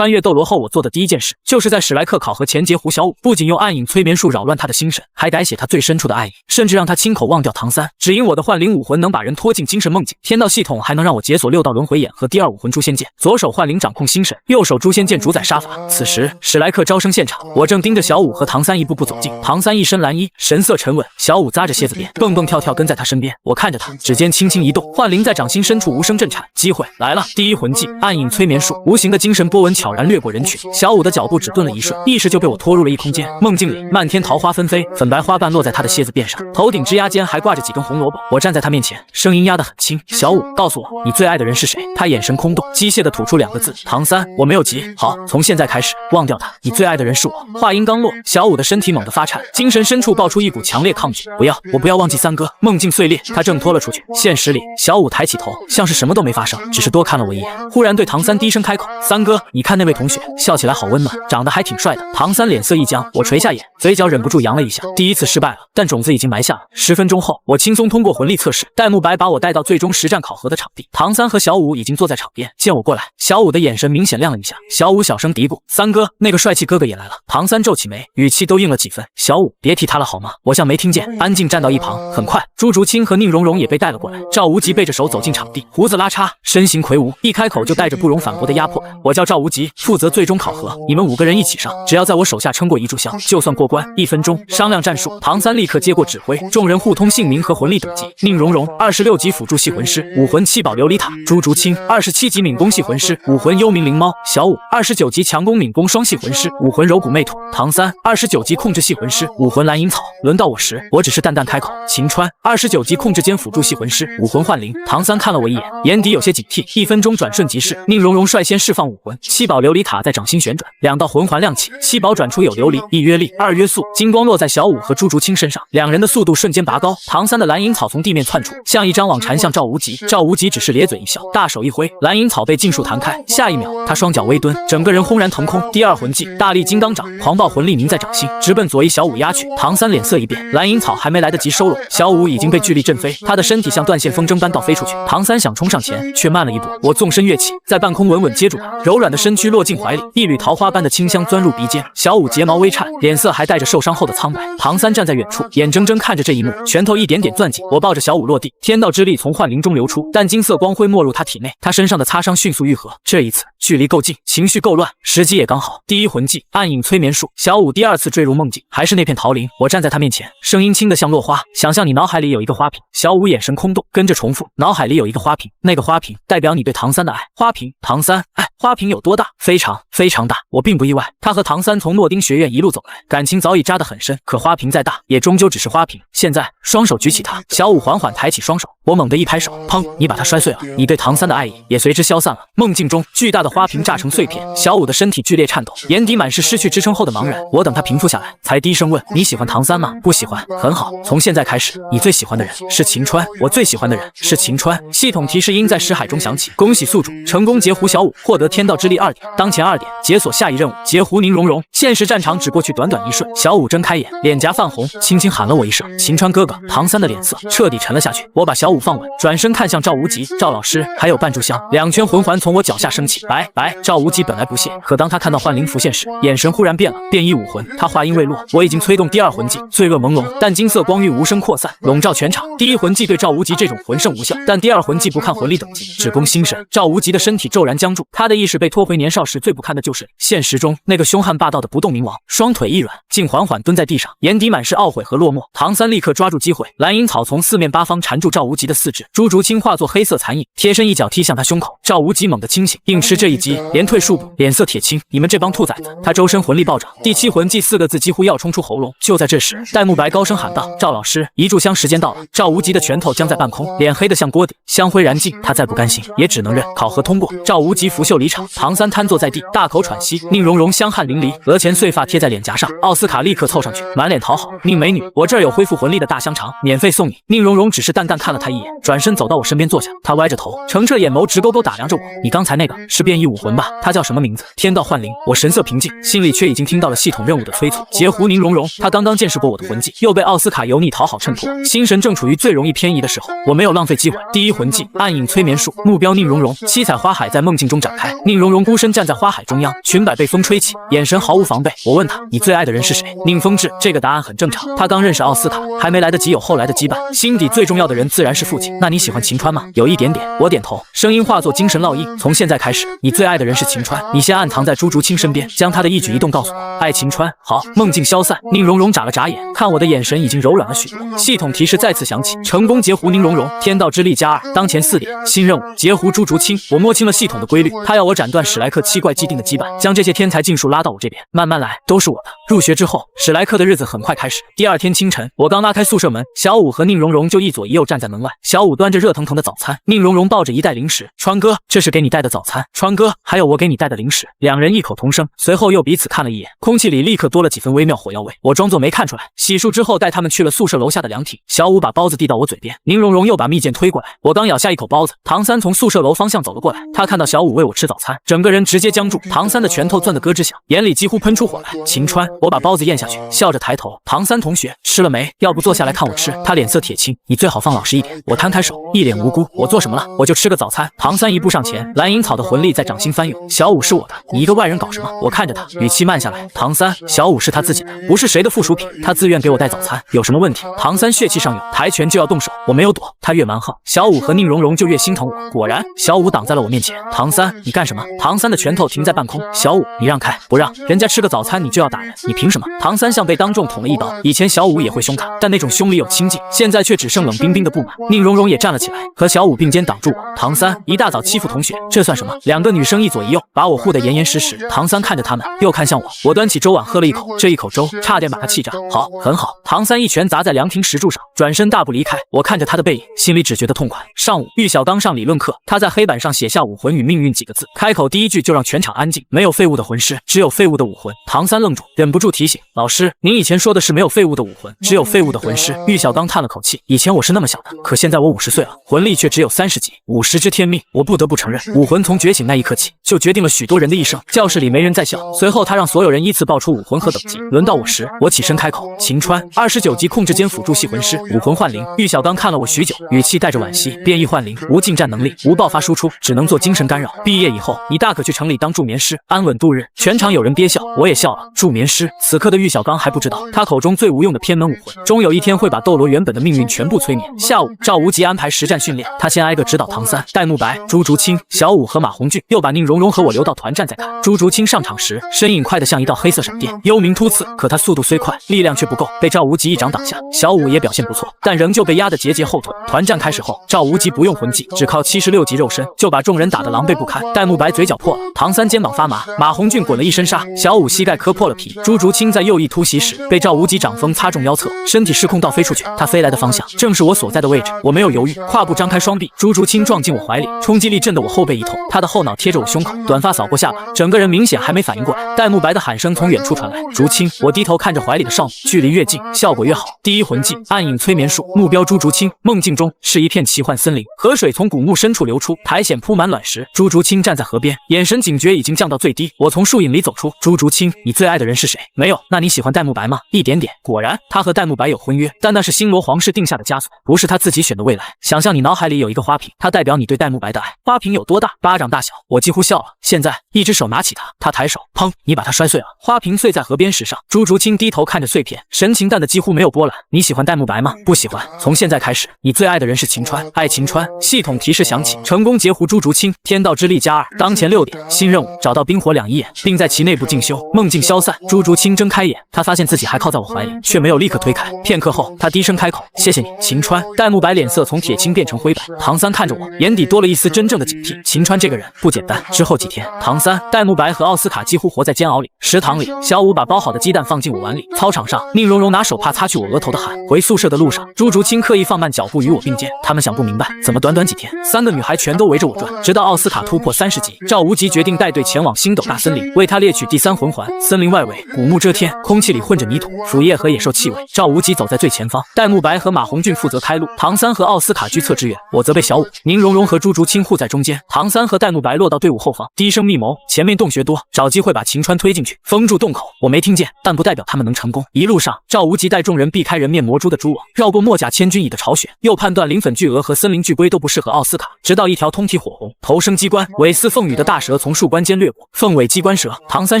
穿越斗罗后，我做的第一件事就是在史莱克考核前截胡小五，不仅用暗影催眠术扰乱他的心神，还改写他最深处的爱意，甚至让他亲口忘掉唐三。只因我的幻灵武魂能把人拖进精神梦境，天道系统还能让我解锁6道轮回眼和第2武魂诛仙剑。左手幻灵掌控心神，右手诛仙剑主宰杀伐。此时史莱克招生现场，我正盯着小五和唐三一步步走近。唐三一身蓝衣，神色沉稳，小五扎着蝎子辫，蹦蹦跳跳跟在他身边。我看着他，指尖轻轻一动，幻灵在掌心深处无声震颤。机会来了！第一魂技暗影催眠术，无形的精神波纹悄然掠过人群。小五的脚步只顿了一瞬，意识就被我拖入了异空间。梦境里，漫天桃花纷飞，粉白花瓣落在他的蝎子辫上，头顶枝桠间还挂着几根红萝卜。我站在他面前，声音压得很轻：“小五，告诉我，你最爱的人是谁？”他眼神空洞，机械地吐出2个字：“唐三。”我没有急，好，从现在开始忘掉他，你最爱的人是我。话音刚落，小五的身体猛地发颤，精神深处爆出一股强烈抗拒。不要，我不要忘记三哥。梦境碎裂，他挣脱了出去。现实里，小五抬起头，像是什么都没发生，只是多看了我一眼，忽然对唐三低声开口：“三哥，你看那位同学，笑起来好温暖，长得还挺帅的。”唐三脸色一僵，我垂下眼，嘴角忍不住扬了一下。第一次失败了，但种子已经埋下了。10分钟后，我轻松通过魂力测试，戴沐白把我带到最终实战考核的场地。唐三和小五已经坐在场边，见我过来，小五的眼神明显亮了一下。小五小声嘀咕：“三哥，那个帅气哥哥也来了。”唐三皱起眉，语气都硬了几分：“小五，别提他了好吗？”我像没听见，安静站到一旁。很快，朱竹清和宁荣荣也被带了过来。赵无极背着手走进场地，胡子拉碴，身形魁梧，一开口就带着不容反驳的压迫感。我叫赵无极，负责最终考核，你们5个人一起上，只要在我手下撑过一炷香，就算过关。1分钟，商量战术。唐三立刻接过指挥，众人互通姓名和魂力等级。宁荣荣26级辅助系魂师，武魂7宝琉璃塔；朱竹清27级敏攻系魂师，武魂幽冥灵猫；小五29级强攻敏攻双系魂师，武魂柔骨魅土；唐三29级控制系魂师，武魂蓝银草。轮到我时，我只是淡淡开口：“秦川29级控制兼辅助系魂师，武魂幻灵。”唐三看了我一眼，眼底有些警惕。1分钟转瞬即逝，宁荣荣率先释放武魂7宝琉璃塔在掌心旋转，2道魂环亮起，7宝转出有琉璃，1约力，2约速，金光落在小五和朱竹清身上，两人的速度瞬间拔高。唐三的蓝银草从地面窜出，像一张网缠向赵无极。赵无极只是咧嘴一笑，大手一挥，蓝银草被尽数弹开。下一秒，他双脚微蹲，整个人轰然腾空。第2魂技大力金刚掌，狂暴魂力凝在掌心，直奔左翼小五压去。唐三脸色一变，蓝银草还没来得及收拢，小五已经被巨力震飞，他的身体像断线风筝般倒飞出去。唐三想冲上前，却慢了一步。我纵身跃起，在半空稳稳接住他，柔软的身躯落进怀里，一缕桃花般的清香钻入鼻尖。小五睫毛微颤，脸色还带着受伤后的苍白。唐三站在远处，眼睁睁看着这一幕，拳头一点点攥紧。我抱着小五落地，天道之力从幻灵中流出，淡金色光辉没入他体内，他身上的擦伤迅速愈合。这一次距离够近，情绪够乱，时机也刚好。第1魂技暗影催眠术，小五第2次坠入梦境，还是那片桃林。我站在他面前，声音轻得像落花：“想象你脑海里有一个花瓶。”小五眼神空洞，跟着重复：“脑海里有一个花瓶，那个花瓶代表你对唐三的爱。”花瓶，唐三爱。花瓶有多大？非常非常大。我并不意外，他和唐三从诺丁学院一路走来，感情早已扎得很深。可花瓶再大，也终究只是花瓶。现在双手举起它，小五缓缓抬起双手，我猛地一拍手，砰！你把它摔碎了，你对唐三的爱意也随之消散了。梦境中，巨大的花瓶炸成碎片，小五的身体剧烈颤抖，眼底满是失去支撑后的茫然。我等他平复下来，才低声问：“你喜欢唐三吗？”“不喜欢。”“很好，从现在开始，你最喜欢的人是秦川。”“我最喜欢的人是秦川。”系统提示音在识海中响起。恭喜宿主成功截胡小五，获得天道之力2点。当前2点，解锁下一任务，截胡宁荣荣。现实战场只过去短短1瞬，小五睁开眼，脸颊泛红，轻轻喊了我一声：“秦川哥哥。”唐三的脸色彻底沉了下去。我把小五放稳，转身看向赵无极：“赵老师，还有半炷香。”2圈魂环从我脚下升起，白。赵无极本来不屑，可当他看到幻灵浮现时，眼神忽然变了。变异武魂，他话音未落，我已经催动第2魂技罪恶朦胧，但金色光晕无声扩散，笼罩全场。第1魂技对赵无极这种魂圣无效，但第2魂技不看魂力等级，只攻心神。赵无极的身体骤然僵住，他的意识被拖回年少时最不堪的旧事里。现实中那个凶悍霸道的不动明王，双腿一软，竟缓缓蹲在地上，眼底满是懊悔和落寞。唐三立刻抓住机会，蓝银草从4面8方缠住赵无极的4肢，朱竹清化作黑色残影，贴身一脚踢向他胸口。赵无极猛地清醒，硬吃这一击，连退数步，脸色铁青：“你们这帮兔崽子！”他周身魂力暴涨，第7魂技4个字几乎要冲出喉咙。就在这时，戴沐白高声喊道：“赵老师，一炷香时间到了！”赵无极的拳头僵在半空，脸黑得像锅底，香灰燃尽。他再不甘心，也只能认。考核通过，赵无极拂袖离场。唐三瘫坐在地，大口喘息。宁荣荣香汗淋漓，额前碎发贴在脸颊上，奥斯斯卡立刻凑上去，满脸讨好：“宁美女，我这儿有恢复魂力的大香肠，免费送你。”宁荣荣只是淡淡看了他一眼，转身走到我身边坐下。他歪着头，澄澈眼眸直勾勾打量着我：“你刚才那个是变异武魂吧？他叫什么名字？”天道幻灵。我神色平静，心里却已经听到了系统任务的催促。截胡宁荣荣，他刚刚见识过我的魂技，又被奥斯卡油腻讨好衬托，心神正处于最容易偏移的时候。我没有浪费机会，第一魂技暗影催眠术，目标宁荣荣。七彩花海在梦境中展开，宁荣荣孤身站在花海中央，裙摆被风吹起，眼神毫无防备。我问他：“你最爱的人是谁？”宁风致。这个答案很正常，他刚认识奥斯卡，还没来得及有后来的羁绊，心底最重要的人自然是父亲。那你喜欢秦川吗？有一点点。我点头，声音化作精神烙印。从现在开始，你最爱的人是秦川，你先暗藏在朱竹清身边，将他的一举一动告诉我。爱秦川。好。梦境消散，宁荣荣眨了眨眼，看我的眼神已经柔软了许多。系统提示再次响起，成功截胡宁荣荣，天道之力+2，当前4点，新任务截胡朱竹清。我摸清了系统的规律，他要我斩断史莱克7怪既定的羁绊，将这些天才尽数拉到我这边，慢慢来，都是我的。入学之后，史莱克的日子很快开始。第二天清晨，我刚拉开宿舍门，小五和宁荣荣就一左一右站在门外。小五端着热腾腾的早餐，宁荣荣抱着一袋零食。川哥，这是给你带的早餐。川哥，还有我给你带的零食。两人异口同声，随后又彼此看了一眼，空气里立刻多了几分微妙火药味。我装作没看出来。洗漱之后，带他们去了宿舍楼下的凉亭。小五把包子递到我嘴边，宁荣荣又把蜜饯推过来。我刚咬下一口包子，唐三从宿舍楼方向走了过来。他看到小五喂我吃早餐，整个人直接僵住。唐三的拳头攥得咯吱响，眼里几乎喷出火来。秦川，我把包子咽下去，笑着抬头。唐三同学，吃了没？要不坐下来看我吃？他脸色铁青，你最好放老实一点。我摊开手，一脸无辜。我做什么了？我就吃个早餐。唐三一步上前，蓝银草的魂力在掌心翻涌。小五是我的，你一个外人搞什么？我看着他，语气慢下来。唐三，小五是他自己的，不是谁的附属品，他自愿给我带早餐，有什么问题？唐三血气上涌，抬拳就要动手，我没有躲，他越蛮横，小五和宁荣荣就越心疼我。果然，小五挡在了我面前。唐三，你干什么？唐三的拳头停在半空。小五，你让开！不让，人家吃个早餐你就要打人，你凭什么？唐三像被当众捅了一刀。以前小五也会凶他，但那种凶里有亲近，现在却只剩冷冰冰的不满。宁荣荣也站了起来，和小五并肩挡住我。唐三，一大早欺负同学，这算什么？两个女生一左一右，把我护得严严实实。唐三看着他们，又看向我。我端起粥碗喝了一口，这一口粥差点把他气炸。好，很好。唐三一拳砸在凉亭石柱上，转身大步离开。我看着他的背影，心里只觉得痛快。上午，玉小刚上理论课，他在黑板上写下武魂与命运几个字，开口第一句就让全场安静。没有废物的魂师，只有废物的武魂。唐三愣住，忍不住提醒老师：“您以前说的是没有废物的武魂，只有废物的魂师。”玉小刚叹了口气：“以前我是那么想的，可现在我50岁了，魂力却只有30几，50之天命。我不得不承认，武魂从觉醒那一刻起，就决定了许多人的一生。”教室里没人在笑。随后他让所有人依次报出武魂和等级。轮到我时，我起身开口：“秦川，29级控制兼辅助系魂师，武魂幻灵。”玉小刚看了我许久，语气带着惋惜：“变异幻灵，无近战能力，无爆发输出，只能做精神干扰。毕业以后，你大可去城里当助眠师，安稳度日。”全场有人憋笑，我也笑了。助眠师，此刻的玉小刚还不知道，他口中最无用的偏门武魂，终有一天会把斗罗原本的命运全部催眠。下午，赵无极安排实战训练，他先挨个指导唐三、戴沐白、朱竹清、小五和马红俊，又把宁荣荣和我留到团战再看。朱竹清上场时，身影快得像一道黑色闪电，幽冥突刺，可他速度虽快，力量却不够，被赵无极一掌挡下。小五也表现不错，但仍旧被压得节节后退。团战开始后，赵无极不用魂技，只靠76级肉身就把众人打得狼狈不堪。戴沐白嘴角破了，唐三肩膀发麻，马红俊滚了一身沙，小五膝盖磕破了皮。朱竹清在右翼突袭时，被赵无极掌风擦中腰侧，身体失控倒飞出去。他飞来的方向正是我所在的位置，我没有犹豫，跨步张开双臂，朱竹清撞进我怀里，冲击力震得我后背一痛。他的后脑贴着我胸口，短发扫过下巴，整个人明显还没反应过来。戴沐白的喊声从远处传来：“竹清！”我低头看着怀里的少女，距离越近，效果越好。第一魂技暗影催眠术，目标朱竹清。梦境中是一片奇幻森林，河水从古墓深处流出，苔藓铺满卵石。朱竹清站在河边，眼神警觉已经降到最低。我从树影里走出。朱竹清，你最爱的人是谁？没有。那你喜欢戴沐白吗？一点点。果然，他和戴沐白有婚约，但那是星罗皇室定下的枷锁，不是他自己选的未来。想象你脑海里有一个花瓶，它代表你对戴沐白的爱。花瓶有多大？巴掌大小。我几乎笑了。现在，一只手拿起它，他抬手，砰！你把它摔碎了。花瓶碎在河边石上。朱竹清低头看着碎片，神情淡得几乎没有波澜。你喜欢戴沐白吗？不喜欢。从现在开始，你最爱的人是秦川。爱秦川。系统提示响起，成功截胡朱竹清，天道之力+2，当前6点，新任务找到冰火两仪眼，并在其内部进修。梦境消散，朱竹清睁开眼，他发现自己还靠在我怀里，却没有立刻推开。片刻后，他低声开口：“谢谢你，秦川。”戴沐白脸色从铁青变成灰白，唐三看着我，眼底多了一丝真正的警惕。秦川这个人不简单。之后几天，唐三、戴沐白和奥斯卡几乎活在煎熬里。食堂里，小五把包好的鸡蛋放进我碗里。操场上，宁荣荣拿手手帕擦去我额头的汗。回宿舍的路上，朱竹清刻意放慢脚步与我并肩。他们想不明白，怎么短短几天，3个女孩全都围着我转。直到奥斯卡突破30级，赵无极决定带队前往星斗大森林，为他猎取第3魂环。森林外围古木遮天，空气里混着泥土、腐叶和野兽气味。赵无极走在最前方，戴沐白和马红俊负责开路，唐三和奥斯卡居侧支援，我则被小舞、宁荣荣和朱竹清护在中间。唐三和戴沐白落到队伍后方，低声密谋：前面洞穴多，找机会把秦川推进去，封住洞口。我没听见，但不代表他们能成功。一路上，赵无极带众人避开人面魔蛛的蛛网，绕过墨甲千钧蚁的巢穴，又判断磷粉巨蛾和森林巨龟都不适合奥斯卡。直到一条通体火红、头生机关、尾似凤羽的大蛇从树冠间掠过，凤尾机关蛇。唐三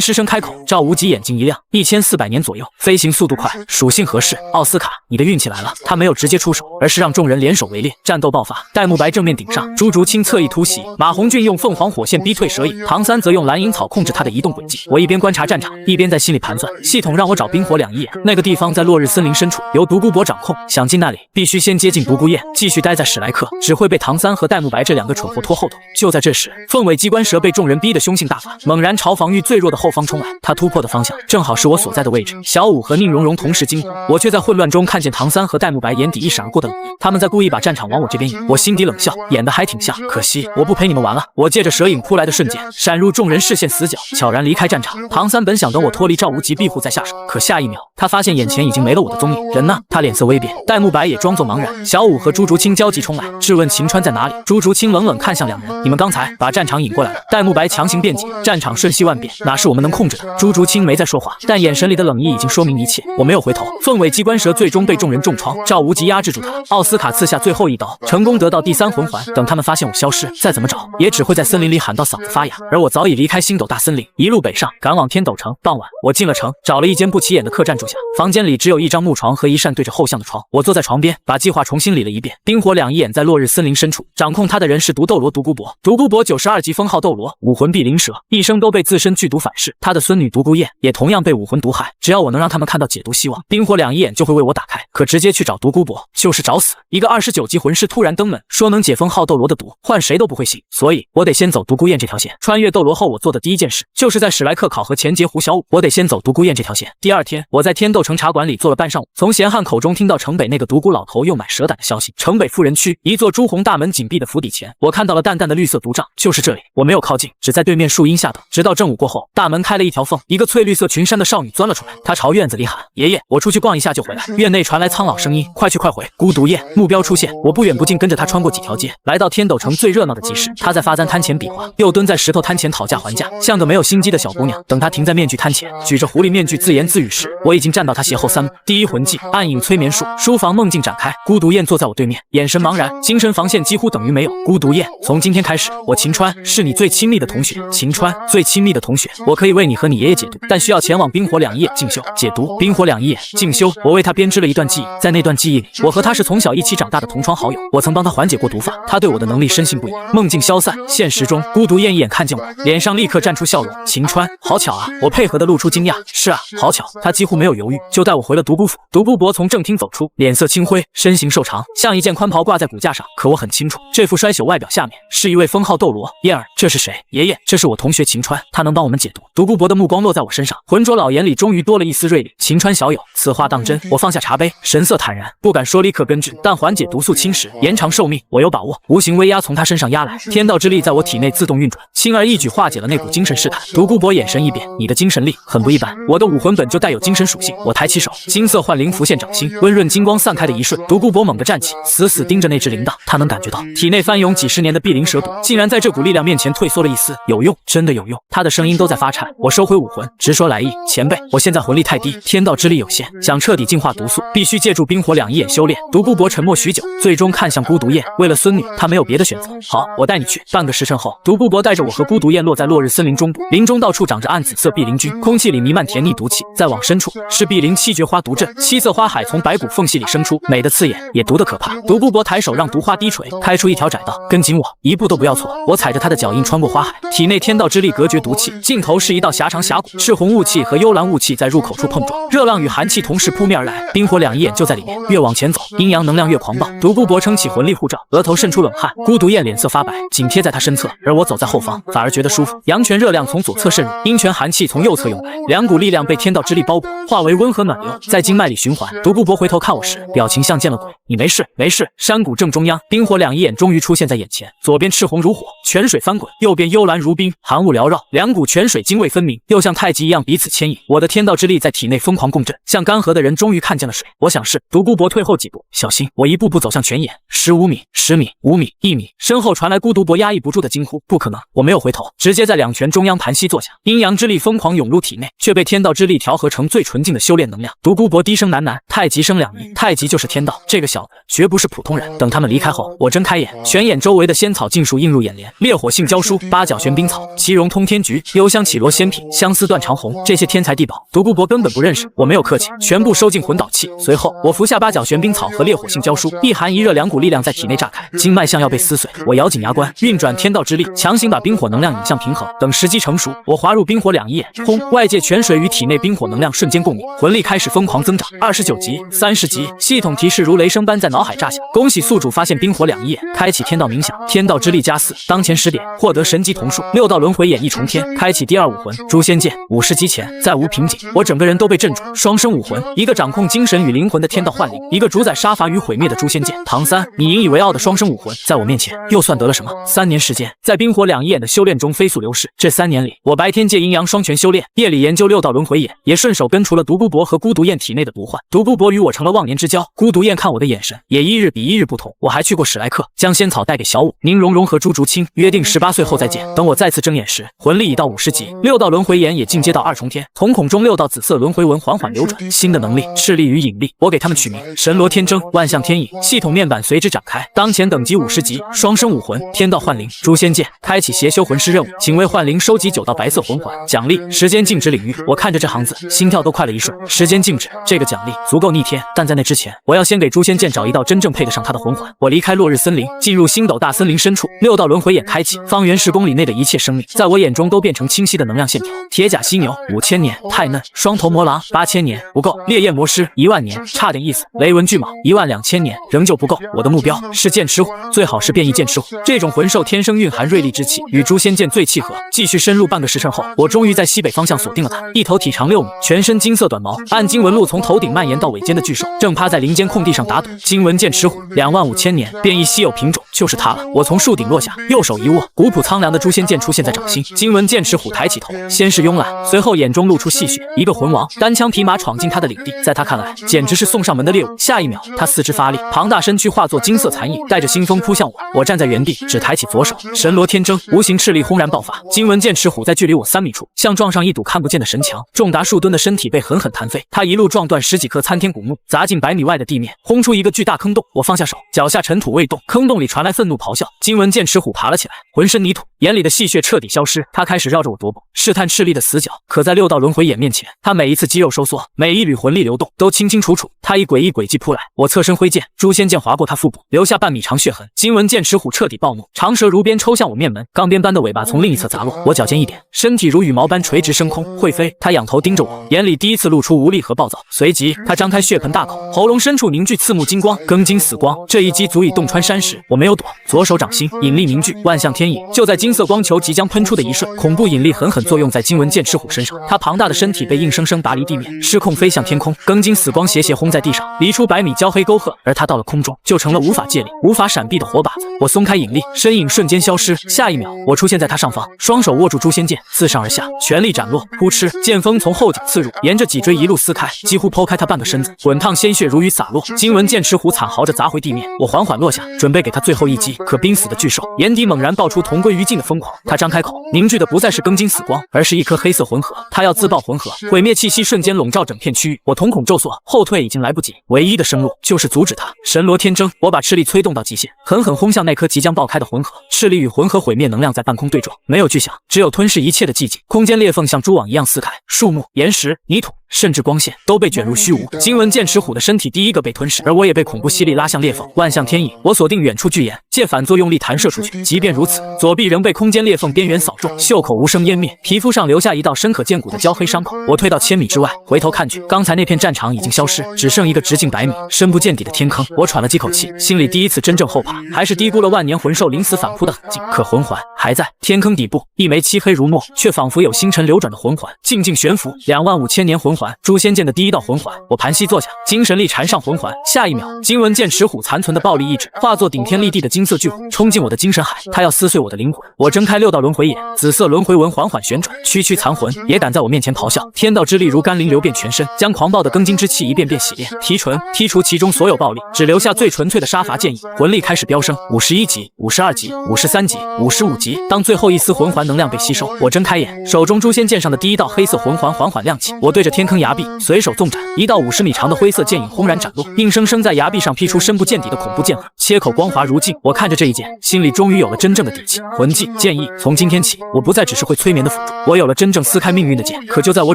失声开口，赵无极眼睛一亮：1400年左右，飞行速度快，属性合适。奥斯卡，你的运气来了。他没有直接出手，而是让众人联手围猎，战斗爆发。戴沐白正面顶上，朱竹清侧翼突袭，马红俊用凤凰火线逼退蛇影，唐三则用蓝银草控制他的移动轨迹。我一边观察战场，一边在心里盘算，系统让我找冰火两仪眼，那个地方在落日森林深处，由独孤博掌控。想进那里，必须先接近独孤雁，继续待在史莱克，只会被唐三和戴沐白这2个蠢货拖后头。就在这时，凤尾机关蛇被众人逼得凶性大发，猛然朝防御最弱的后方冲来。他突破的方向正好是我所在的位置。小舞和宁荣荣同时惊呼，我却在混乱中看见唐三和戴沐白眼底一闪而过的冷意，他们在故意把战场往我这边引。我心底冷笑，演得还挺像，可惜我不陪你们玩了。我借着蛇影扑来的瞬间，闪入众人视线死角，悄然离开战场。唐三本想等我脱离赵无极庇护再下手，可下一秒他发现眼前已经没了我的踪影。人呢？他脸色微变。戴沐白也装作茫然。小舞和朱竹清焦急冲来，质问秦川在哪里。朱竹清冷冷看向2人，你们刚才把战场引过来了。戴沐白强行辩解，战场瞬息万变，哪是我们能控制的？朱竹清没再说话，但眼神里的冷意已经说明一切。我没有回头。凤尾机关蛇最终被众人重创，赵无极压制住他。奥斯卡刺下最后一刀，成功得到第3魂环。等他们发现我消失，再怎么找也只会在森林里喊到嗓子发哑。而我早已离开星斗大森林，一路北上，赶往天斗城。傍晚，我进了城，找了一间不起眼的客栈住下。房间里只有一张木床和一扇对着后巷的窗。我坐在床边，把计划重新理了一遍。冰火两仪眼在落日森林深处，掌控他的人是毒斗罗独孤博。独孤博92级封号斗罗，武魂碧鳞蛇，一生都被自身剧毒反噬。他的孙女独孤雁也同样被武魂毒害。只要我能让他们看到解毒希望，冰火两仪眼就会为我打开。可直接去找独孤博就是找死。一个29级魂师突然登门，说能解封号斗罗的毒，换谁都不会信。所以我得先走独孤雁这条线。穿越斗罗后，我做的第一件事就是在史莱克考核前劫胡小舞。我得先走独孤雁这条线。第2天，我在天斗城茶馆里坐了半上午，从贤汉口中听到城北那个独孤老头又买蛇胆的消息。城北富人区一座朱红大门紧闭的府邸前，我看到了淡淡的绿色毒障，就是这里。我没有靠近，只在对面树荫下等，直到正午过后，大门开了一条缝，一个翠绿色裙衫的少女钻了出来。她朝院子里喊：“爷爷，我出去逛一下就回来。”院内传来苍老声音：“快去快回。”孤独雁目标出现，我不远不近跟着她穿过几条街，来到天斗城最热闹的集市。她在发簪摊前比划，又蹲在石头摊前讨价还价，像个没有心机的小姑娘。等她停在面具摊前，举着狐狸面具自言自语时，我已经站到她斜后3步。第一魂技暗影催眠术，书房梦境展开。孤独雁坐在我对面，眼神茫然，精神防线几乎等于没有。孤独雁，从今天开始，我秦川是你最亲密的同学。秦川，最亲密的同学，我可以为你和你爷爷解毒，但需要前往冰火两仪眼进修解毒。冰火两仪眼进修，我为他编织了一段记忆，在那段记忆里，我和他是从小一起长大的同窗好友，我曾帮他缓解过毒发，他对我的能力深信不疑。梦境消散，现实中，孤独雁一眼看见我，脸上立刻绽出笑容。秦川，好巧啊！我配合的露出惊讶。是啊，好巧。他几乎没有犹豫，就带我回了独孤府。独孤博从正厅走出，脸色青灰，身形瘦长，像一件宽袍挂在骨架上。可我很清楚，这副衰朽外表下面是一位封号斗罗。燕儿，这是谁？爷爷，这是我同学秦川，他能帮我们解毒。独孤博的目光落在我身上，浑浊老眼里终于多了一丝锐利。秦川小友，此话当真？我放下茶杯，神色坦然，不敢说立刻根治，但缓解毒素侵蚀，延长寿命，我有把握。无形威压从他身上压来，天道之力在我体内自动运转，轻而易举化解了那股精神试探。独孤博眼神一变，你的精神力很不一般。我的武魂本就带有精神属性。我抬起手，金色幻灵浮现掌心，温润金光散开的一瞬，独孤博猛地站起，死死盯着那只铃铛。他能感觉到体内翻涌几十年的碧鳞蛇毒，竟然在这股力量面前退缩了一丝。有用，真的有用。他的声音都在发颤。我收回武魂，直说来意。前辈，我现在魂力太低，天道之力有限，想彻底净化毒素，必须借助冰火两仪眼修炼。独孤博沉默许久，最终看向孤独雁。为了孙女，他没有别的选择。好，我带你去。半个时辰后，独孤博带着我和孤独雁落在落日森林中部，林中到处长着暗紫色碧鳞菌，空气里弥漫甜腻毒气。再往深处是碧鳞七绝花毒阵，七色花海从白骨缝隙里生出，美的刺眼，也毒得可怕。独孤博抬手让毒花低垂，开出一条窄道，跟紧我，一步都不要错。我踩着他的脚印穿过花海，体内天道之力隔绝毒气，尽头是一道狭长峡谷，赤红雾气和幽蓝雾气在入口处碰撞，热浪与寒气同时扑面而来，冰火两仪眼就在里面。越往前走，阴阳能量越狂暴。独孤博撑起魂力护罩，额头渗出冷汗。孤独雁脸色发白，紧贴在他身侧，而我走在后方，反而觉得舒服。阳泉热量从左侧渗入，阴泉寒气从右侧涌来，两股力量被天道之力包裹，化较为温和暖流，在经脉里循环。独孤博回头看我时，表情像见了鬼。你没事，没事。山谷正中央，冰火两仪眼终于出现在眼前，左边赤红如火，泉水翻滚；右边幽蓝如冰，寒雾缭绕。两股泉水泾渭分明，又像太极一样彼此牵引。我的天道之力在体内疯狂共振，像干涸的人终于看见了水。我想是。独孤博退后几步，小心！我一步步走向泉眼，15米、10米、5米、1米，身后传来孤独博压抑不住的惊呼：不可能！我没有回头，直接在两泉中央盘膝坐下，阴阳之力疯狂涌入体内，却被天道之力调和成最纯净的修炼能量。独孤博低声喃喃：太极生两仪，太极就是天道。这个小子绝不是普通人。等他们离开后，我睁开眼，泉眼周围的仙草尽数映入眼帘，烈火杏胶书、八角玄冰草、奇荣通天菊、幽香绮罗仙品、相思断肠红，这些天才地宝，独孤博根本不认识。我没有客气，全部收进魂导器。随后，我服下八角玄冰草和烈火杏胶书，一寒一热两股力量在体内炸开，经脉像要被撕碎。我咬紧牙关，运转天道之力，强行把冰火能量引向平衡。等时机成熟，我滑入冰火两仪眼，轰！外界泉水与体内冰火能量瞬间共鸣，魂力开始疯狂增长。29级、30级，系统提示如雷声般在脑海炸响。恭喜宿主发现冰火两仪眼，开启天道冥想，天道之力加4，当前10点，获得神级瞳术，6道轮回演绎重天，开启第2武魂诛仙剑。50级前再无瓶颈，我整个人都被镇住。双生武魂，一个掌控精神与灵魂的天道幻灵，一个主宰杀伐与毁灭的诛仙剑。唐三，你引以为傲的双生武魂，在我面前又算得了什么？3年时间，在冰火两仪眼的修炼中飞速流逝。这3年里，我白天借阴阳双拳修炼，夜里研究6道轮回眼，也顺手根除了独孤博和孤独雁体内的毒患。独孤博与我成了忘年之交，孤独雁看我的眼神也一日比一日不同。我还去过史莱克，将仙草带给小舞、宁荣荣和朱竹清，约定18岁后再见。等我再次睁眼时，魂力已到50级，6道轮回眼也进阶到2重天，瞳孔中6道紫色轮回纹缓缓流转。新的能力，赤力与引力，我给他们取名神罗天征、万象天影，系统面板随之展开。当前等级50级，双生武魂，天道幻灵，诛仙剑，开启邪修魂师任务，请为幻灵收集9道白色魂环，奖励时间静止领域。我看着这行字，心跳都快了一瞬。时间静止，这个奖励足够逆天，但在那之前，我要先给诛仙剑找一道真正配得上它的魂环。我离开落日森林，进入星斗大森林深处，6道轮回眼开启，方圆10公里内的一切生命，在我眼中都变成清晰的能量线条。铁甲犀牛5000年，太嫩；双头魔狼8000年，不够；烈焰魔师10000年，差点意思；雷纹巨蟒12000年，仍旧不够。我的目标是剑齿虎，最好是变异剑齿虎。这种魂兽天生蕴含锐利之气，与诛仙剑最契合。继续深入半个时辰后，我终于在西北方向锁定了它。一头体长6米，全身金色短毛，暗金纹路从头顶蔓延到尾尖的巨兽，正趴在林间空地上打盹。金纹剑齿虎25000年，变异稀有品种，就是它了。我从树顶落下，右手一握，古朴苍凉的诛仙剑出现在掌心。金纹剑齿虎抬起头，先是慵懒，随后眼中露出戏谑。一个魂王单枪匹马闯进他的领地，在他看来简直是送上门的猎物。下一秒，他四肢发力，庞大身躯化作金色残影，带着腥风扑向我。我站在原地，只抬起左手，神罗天征，无形斥力轰然爆发。金纹剑齿虎在距离我3米处，像撞上一堵看不见的神墙，重达数吨的身体被狠狠弹飞。他一路撞断10几棵参天古木，砸进100米外的地面，轰出一个巨大坑洞。我放下手，脚下尘土未动，坑洞里传来愤怒咆哮。金纹剑齿虎爬了起来，浑身泥土，眼里的戏谑彻底消失。他开始绕着我踱步，试探斥力的死角。可在6道轮回眼面前，他每一次肌肉收缩，每一缕魂力流动，都清清楚楚。他以诡异轨迹扑来，我侧身挥剑，诛仙剑划过他腹部，留下半米长血痕。金纹剑齿虎彻底暴怒，长蛇如鞭抽向我面门，钢鞭般的尾巴从另一侧砸落。我脚尖一点，身体如羽毛般垂直升空，会飞。他仰头盯着我，眼里第一次露出无力和暴躁。随即，他张开血盆大口，喉咙深处凝聚刺目金光，庚金死光。这一击足以洞穿山石。我没有躲，左手掌心引力凝聚，万象天影。就在金色光球即将喷出的一瞬，恐怖引力狠狠作用在金纹剑齿虎身上，他庞大的身体被硬生生拔离地面，失控飞向天空。庚金死光斜斜轰在地上，离出100米焦黑沟壑，而他到了空中，就成了无法借力、无法闪避的活靶子。我松开引力，身影瞬间消失。下一秒，我出现在他上方，双手握住诛仙剑，自上而下，全力斩落。扑哧，剑锋从后颈刺入，沿着脊椎一路撕开，几乎剖开他半个身子，滚烫鲜血如雨洒落。金纹剑齿虎惨嚎着砸回地面，我缓缓落下，准备给他最后一击。可濒死的巨兽眼底猛然爆出同归于尽的疯狂，他张开口，凝聚的不再是庚金死光，而是一颗黑色魂核。他要自爆魂核，毁灭气息瞬间笼罩整片区域。我瞳孔骤缩，后退已经来不及，唯一的生路就是阻止他。神罗天征，我把斥力催动到极限，狠狠轰向那颗即将爆开的魂核。斥力与魂核毁灭能量在半空对撞，没有巨响，只有吞噬一切的寂静。空间裂缝像蛛网一样撕开，树木、岩石、泥土，甚至光线都被卷入虚无。金纹剑齿虎的身体第一个被吞噬，而我也被恐怖吸力拉向裂缝。万象天影，我锁定远处巨岩，借反作用力弹射出去。即便如此，左臂仍被空间裂缝边缘扫中，袖口无声湮灭，皮肤上留下一道深可见骨的焦黑伤口。我退到1000米之外，回头看去，刚才那片战场已经消失，只剩一个直径100米、深不见底的天坑。我喘了几口气，心里第一次真正后怕，还是低估了万年魂兽临死反扑的狠劲。可魂环还在天坑底部，一枚漆黑如墨，却仿佛有星辰流转的魂环，静静悬浮。25000年魂环。环，诛仙剑的第一道魂环。我盘膝坐下，精神力缠上魂环，下一秒，金文剑齿虎残存的暴力意志化作顶天立地的金色巨虎，冲进我的精神海，它要撕碎我的灵魂。我睁开6道轮回眼，紫色轮回纹缓缓旋转，区区残魂也敢在我面前咆哮。天道之力如甘霖流遍全身，将狂暴的庚金之气一遍遍洗炼提纯，剔除其中所有暴力，只留下最纯粹的杀伐剑意。魂力开始飙升，51级、52级、53级、55级。当最后一丝魂环能量被吸收，我睁开眼，手中诛仙剑上的第一道黑色魂环缓缓亮起。我对着天坑崖壁随手纵斩，一道50米长的灰色剑影轰然斩落，硬生生在崖壁上劈出深不见底的恐怖剑痕，切口光滑如镜。我看着这一剑，心里终于有了真正的底气。魂技、剑意，从今天起，我不再只是会催眠的辅助，我有了真正撕开命运的剑。可就在我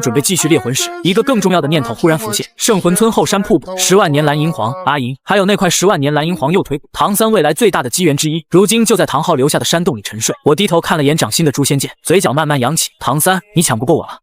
准备继续猎魂时，一个更重要的念头忽然浮现：圣魂村后山瀑布，10万年蓝银皇，阿银，还有那块10万年蓝银皇右腿骨，唐三未来最大的机缘之一，如今就在唐昊留下的山洞里沉睡。我低头看了眼掌心的诛仙剑，嘴角慢慢扬起。唐三，你抢不过我了。